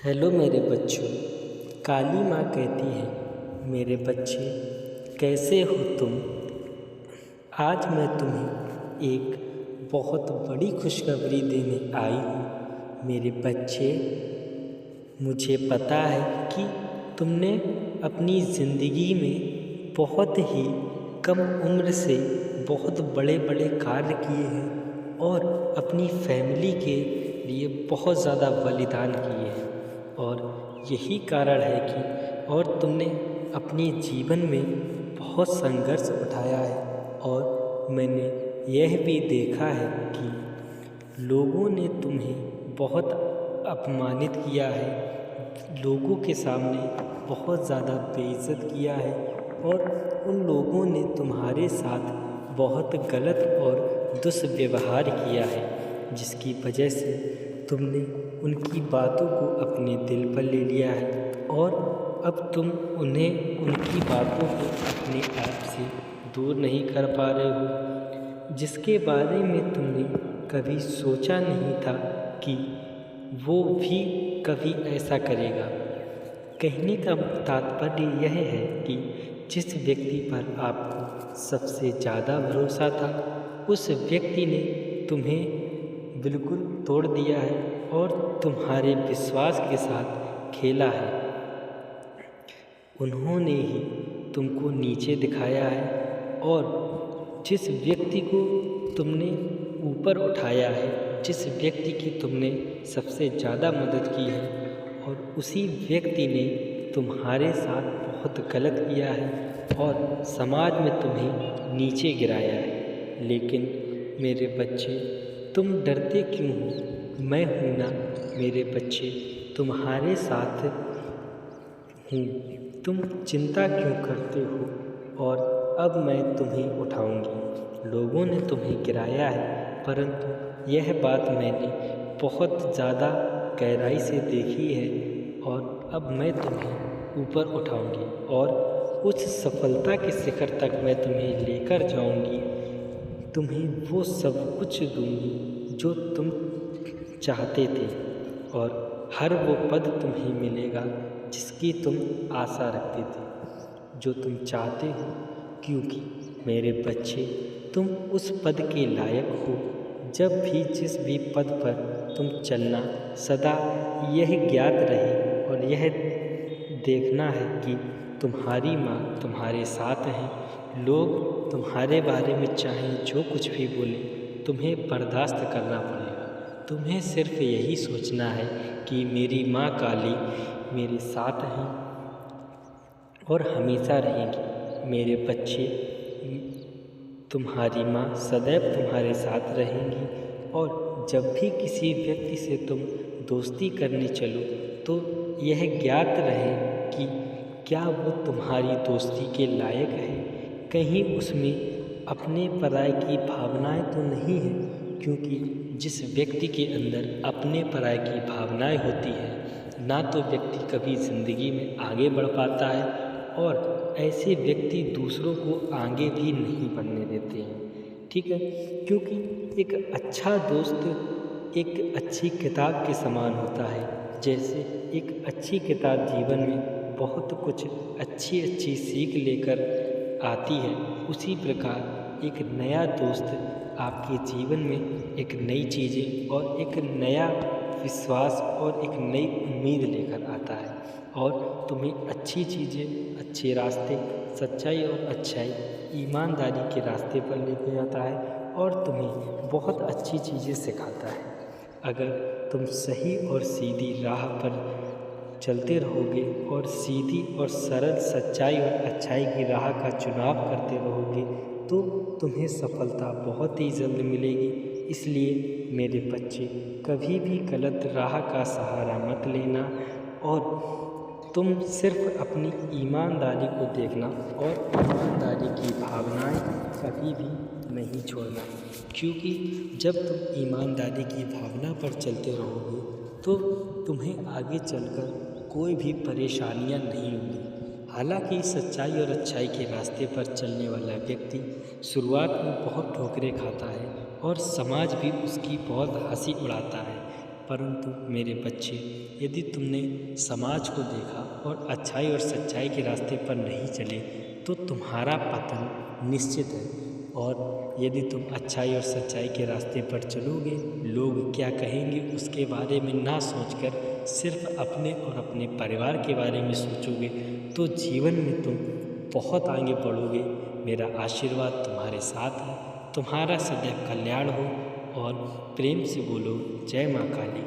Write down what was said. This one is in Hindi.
हेलो मेरे बच्चों। काली माँ कहती है, मेरे बच्चे कैसे हो तुम। आज मैं तुम्हें एक बहुत बड़ी खुशखबरी देने आई हूँ। मेरे बच्चे, मुझे पता है कि तुमने अपनी ज़िंदगी में बहुत ही कम उम्र से बहुत बड़े बड़े कार्य किए हैं और अपनी फैमिली के लिए बहुत ज़्यादा बलिदान किए हैं। और यही कारण है कि और तुमने अपने जीवन में बहुत संघर्ष उठाया है। और मैंने यह भी देखा है कि लोगों ने तुम्हें बहुत अपमानित किया है, लोगों के सामने बहुत ज़्यादा बेइज्जत किया है और उन लोगों ने तुम्हारे साथ बहुत गलत और दुष्व्यवहार किया है, जिसकी वजह से तुमने उनकी बातों को अपने दिल पर ले लिया है और अब तुम उनकी बातों को अपने आप से दूर नहीं कर पा रहे हो, जिसके बारे में तुमने कभी सोचा नहीं था कि वो भी कभी ऐसा करेगा। कहने का तात्पर्य यह है कि जिस व्यक्ति पर आपको सबसे ज़्यादा भरोसा था, उस व्यक्ति ने तुम्हें बिल्कुल तोड़ दिया है और तुम्हारे विश्वास के साथ खेला है। उन्होंने ही तुमको नीचे दिखाया है और जिस व्यक्ति को तुमने ऊपर उठाया है, जिस व्यक्ति की तुमने सबसे ज़्यादा मदद की है, और उसी व्यक्ति ने तुम्हारे साथ बहुत गलत किया है और समाज में तुम्हें नीचे गिराया है। लेकिन मेरे बच्चे, तुम डरते क्यों हो? मैं हूँ ना मेरे बच्चे, तुम्हारे साथ हूँ। तुम चिंता क्यों करते हो? और अब मैं तुम्हें उठाऊंगी। लोगों ने तुम्हें गिराया है, परंतु यह बात मैंने बहुत ज़्यादा गहराई से देखी है और अब मैं तुम्हें ऊपर उठाऊंगी और उस सफलता के शिखर तक मैं तुम्हें लेकर जाऊंगी। तुम्हें वो सब कुछ दूंगी जो तुम चाहते थे और हर वो पद तुम्हें मिलेगा जिसकी तुम आशा रखते थे, जो तुम चाहते हो, क्योंकि मेरे बच्चे, तुम उस पद के लायक हो। जब भी जिस भी पद पर तुम चलना, सदा यह ज्ञात रहे और यह देखना है कि तुम्हारी माँ तुम्हारे साथ है। लोग तुम्हारे बारे में चाहे जो कुछ भी बोले, तुम्हें बर्दाश्त करना पड़ेगा। तुम्हें सिर्फ यही सोचना है कि मेरी माँ काली मेरे साथ हैं और हमेशा रहेंगी। मेरे बच्चे, तुम्हारी माँ सदैव तुम्हारे साथ रहेंगी और जब भी किसी व्यक्ति से तुम दोस्ती करने चलो तो यह ज्ञात रहे कि क्या वो तुम्हारी दोस्ती के लायक है। कहीं उसमें अपने पराये की भावनाएं तो नहीं है, क्योंकि जिस व्यक्ति के अंदर अपने पराये की भावनाएं होती है, ना तो व्यक्ति कभी ज़िंदगी में आगे बढ़ पाता है और ऐसे व्यक्ति दूसरों को आगे भी नहीं बढ़ने देते हैं। ठीक है, क्योंकि एक अच्छा दोस्त एक अच्छी किताब के समान होता है। जैसे एक अच्छी किताब जीवन में बहुत कुछ अच्छी अच्छी सीख लेकर आती है, उसी प्रकार एक नया दोस्त आपके जीवन में एक नई चीज़ें और एक नया विश्वास और एक नई उम्मीद लेकर आता है और तुम्हें अच्छी चीज़ें, अच्छे रास्ते, सच्चाई और अच्छाई, ईमानदारी के रास्ते पर लेके जाता है और तुम्हें बहुत अच्छी चीज़ें सिखाता है। अगर तुम सही और सीधी राह पर चलते रहोगे और सीधी और सरल सच्चाई और अच्छाई की राह का चुनाव करते रहोगे तो तुम्हें सफलता बहुत ही जल्द मिलेगी। इसलिए मेरे बच्चे, कभी भी गलत राह का सहारा मत लेना और तुम सिर्फ अपनी ईमानदारी को देखना और ईमानदारी की भावनाएं कभी भी नहीं छोड़ना, क्योंकि जब तुम ईमानदारी की भावना पर चलते रहोगे तो तुम्हें आगे चलकर कोई भी परेशानियां नहीं होंगी। हालांकि सच्चाई और अच्छाई के रास्ते पर चलने वाला व्यक्ति शुरुआत में बहुत ठोकरें खाता है और समाज भी उसकी बहुत हंसी उड़ाता है, परंतु मेरे बच्चे, यदि तुमने समाज को देखा और अच्छाई और सच्चाई के रास्ते पर नहीं चले तो तुम्हारा पतन निश्चित है। और यदि तुम अच्छाई और सच्चाई के रास्ते पर चलोगे, लोग क्या कहेंगे उसके बारे में ना सोचकर सिर्फ अपने और अपने परिवार के बारे में सोचोगे तो जीवन में तुम बहुत आगे बढ़ोगे। मेरा आशीर्वाद तुम्हारे साथ है। तुम्हारा सदैव कल्याण हो और प्रेम से बोलो जय माँ काली।